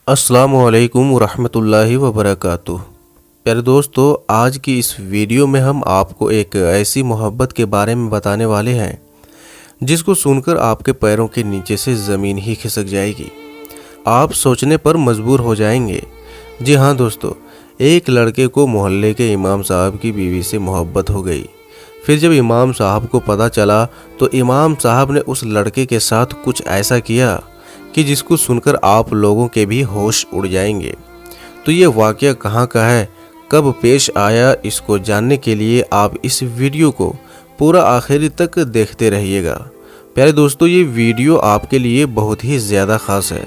السلام علیکم ورحمۃ اللہ وبرکاتہ۔ پیارے دوستو، آج کی اس ویڈیو میں ہم آپ کو ایک ایسی محبت کے بارے میں بتانے والے ہیں جس کو سن کر آپ کے پیروں کے نیچے سے زمین ہی کھسک جائے گی، آپ سوچنے پر مجبور ہو جائیں گے۔ جی ہاں دوستو، ایک لڑکے کو محلے کے امام صاحب کی بیوی سے محبت ہو گئی۔ پھر جب امام صاحب کو پتہ چلا تو امام صاحب نے اس لڑکے کے ساتھ کچھ ایسا کیا کہ جس کو سن کر آپ لوگوں کے بھی ہوش اڑ جائیں گے۔ تو یہ واقعہ کہاں کا ہے، کب پیش آیا، اس کو جاننے کے لیے آپ اس ویڈیو کو پورا آخری تک دیکھتے رہیے گا۔ پیارے دوستو، یہ ویڈیو آپ کے لیے بہت ہی زیادہ خاص ہے،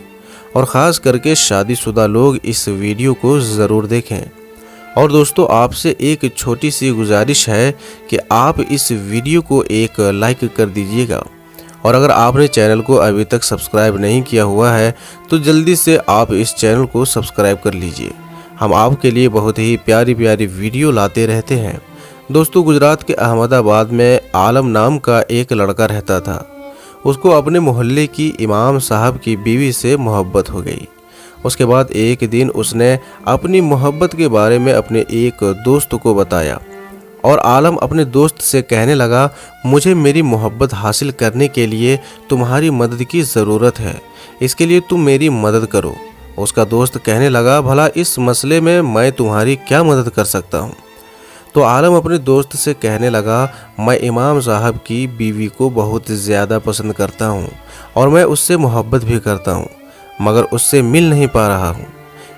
اور خاص کر کے شادی شدہ لوگ اس ویڈیو کو ضرور دیکھیں۔ اور دوستو، آپ سے ایک چھوٹی سی گزارش ہے کہ آپ اس ویڈیو کو ایک لائک کر دیجیے گا، اور اگر آپ نے چینل کو ابھی تک سبسکرائب نہیں کیا ہوا ہے تو جلدی سے آپ اس چینل کو سبسکرائب کر لیجئے۔ ہم آپ کے لیے بہت ہی پیاری ویڈیو لاتے رہتے ہیں۔ دوستو، گجرات کے احمد آباد میں عالم نام کا ایک لڑکا رہتا تھا۔ اس کو اپنے محلے کی امام صاحب کی بیوی سے محبت ہو گئی۔ اس کے بعد ایک دن اس نے اپنی محبت کے بارے میں اپنے ایک دوست کو بتایا، اور عالم اپنے دوست سے کہنے لگا، مجھے میری محبت حاصل کرنے کے لیے تمہاری مدد کی ضرورت ہے، اس کے لیے تم میری مدد کرو۔ اس کا دوست کہنے لگا، بھلا اس مسئلے میں تمہاری کیا مدد کر سکتا ہوں؟ تو عالم اپنے دوست سے کہنے لگا، میں امام صاحب کی بیوی کو بہت زیادہ پسند کرتا ہوں، اور میں اس سے محبت بھی کرتا ہوں، مگر اس سے مل نہیں پا رہا ہوں،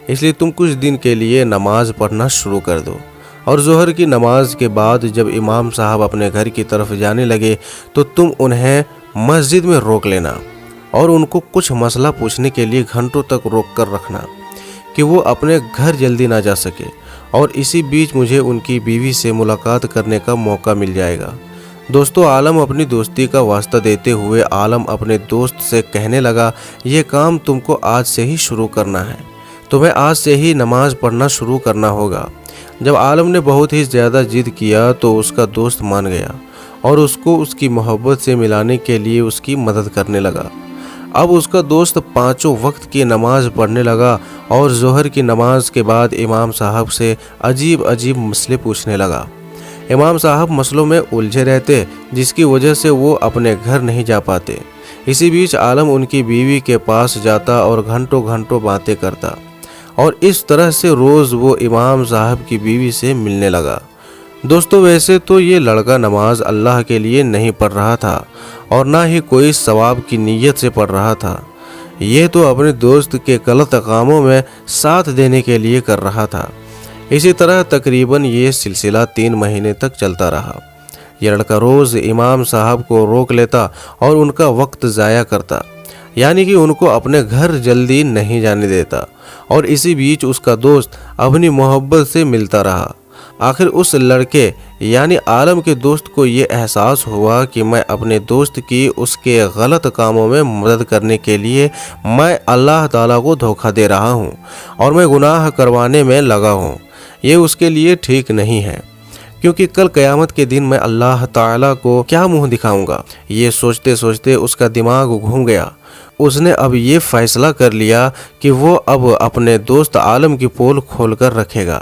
اس لیے تم کچھ دن کے لیے نماز پڑھنا شروع کر دو، اور ظہر کی نماز کے بعد جب امام صاحب اپنے گھر کی طرف جانے لگے تو تم انہیں مسجد میں روک لینا، اور ان کو کچھ مسئلہ پوچھنے کے لیے گھنٹوں تک روک کر رکھنا کہ وہ اپنے گھر جلدی نہ جا سکے، اور اسی بیچ مجھے ان کی بیوی سے ملاقات کرنے کا موقع مل جائے گا۔ دوستو، عالم اپنی دوستی کا واسطہ دیتے ہوئے عالم اپنے دوست سے کہنے لگا، یہ کام تم کو آج سے ہی شروع کرنا ہے، تمہیں آج سے ہی نماز پڑھنا شروع کرنا ہوگا۔ جب عالم نے بہت ہی زیادہ ضد کیا تو اس کا دوست مان گیا، اور اس کو اس کی محبت سے ملانے کے لیے اس کی مدد کرنے لگا۔ اب اس کا دوست 5 وقت کی نماز پڑھنے لگا، اور ظہر کی نماز کے بعد امام صاحب سے عجیب مسئلے پوچھنے لگا۔ امام صاحب مسئلوں میں الجھے رہتے، جس کی وجہ سے وہ اپنے گھر نہیں جا پاتے۔ اسی بیچ عالم ان کی بیوی کے پاس جاتا اور گھنٹوں باتیں کرتا، اور اس طرح سے روز وہ امام صاحب کی بیوی سے ملنے لگا۔ دوستو، ویسے تو یہ لڑکا نماز اللہ کے لیے نہیں پڑھ رہا تھا، اور نہ ہی کوئی ثواب کی نیت سے پڑھ رہا تھا، یہ تو اپنے دوست کے غلط کاموں میں ساتھ دینے کے لیے کر رہا تھا۔ اسی طرح تقریباً یہ سلسلہ 3 مہینے تک چلتا رہا۔ یہ لڑکا روز امام صاحب کو روک لیتا اور ان کا وقت ضائع کرتا، یعنی کہ ان کو اپنے گھر جلدی نہیں جانے دیتا، اور اسی بیچ اس کا دوست اپنی محبت سے ملتا رہا۔ آخر اس لڑکے یعنی عالم کے دوست کو یہ احساس ہوا کہ میں اپنے دوست کی اس کے غلط کاموں میں مدد کرنے کے لیے میں اللہ تعالیٰ کو دھوکہ دے رہا ہوں، اور میں گناہ کروانے میں لگا ہوں۔ یہ اس کے لیے ٹھیک نہیں ہے، کیونکہ کل قیامت کے دن میں اللہ تعالیٰ کو کیا منہ دکھاؤں گا۔ یہ سوچتے اس کا دماغ گھوم گیا۔ اس نے اب یہ فیصلہ کر لیا کہ وہ اب اپنے دوست عالم کی پول کھول کر رکھے گا۔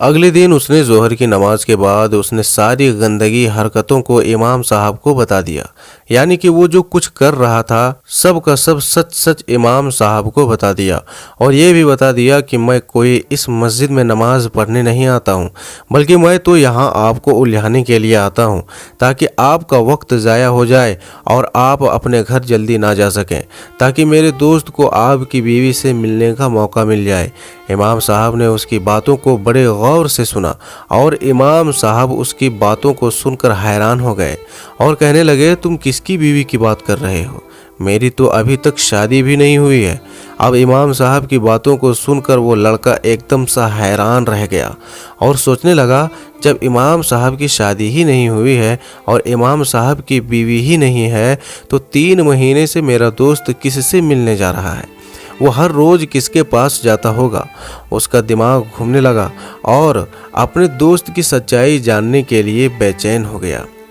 اگلے دن اس نے ظہر کی نماز کے بعد اس نے ساری گندگی حرکتوں کو امام صاحب کو بتا دیا، یعنی کہ وہ جو کچھ کر رہا تھا سب کا سب سچ امام صاحب کو بتا دیا، اور یہ بھی بتا دیا کہ میں کوئی اس مسجد میں نماز پڑھنے نہیں آتا ہوں، بلکہ میں تو یہاں آپ کو الجھانے کے لیے آتا ہوں، تاکہ آپ کا وقت ضائع ہو جائے اور آپ اپنے گھر جلدی نہ جا سکیں، تاکہ میرے دوست کو آپ کی بیوی سے ملنے کا موقع مل جائے۔ امام صاحب نے اس کی باتوں کو بڑے غور سے سنا، اور امام صاحب اس کی باتوں کو سن کر حیران ہو گئے، اور کہنے لگے، تم کس کی بیوی کی بات کر رہے ہو؟ میری تو ابھی تک شادی بھی نہیں ہوئی ہے۔ اب امام صاحب کی باتوں کو سن کر وہ لڑکا ایک دم سا حیران رہ گیا، اور سوچنے لگا، جب امام صاحب کی شادی ہی نہیں ہوئی ہے اور امام صاحب کی بیوی ہی نہیں ہے تو 3 مہینے سے میرا دوست کس سے ملنے جا رہا ہے؟ وہ ہر روز کس کے پاس جاتا ہوگا؟ اس کا دماغ گھومنے لگا، اور اپنے دوست کی سچائی جاننے کے لیے بے چین ہو گیا۔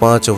5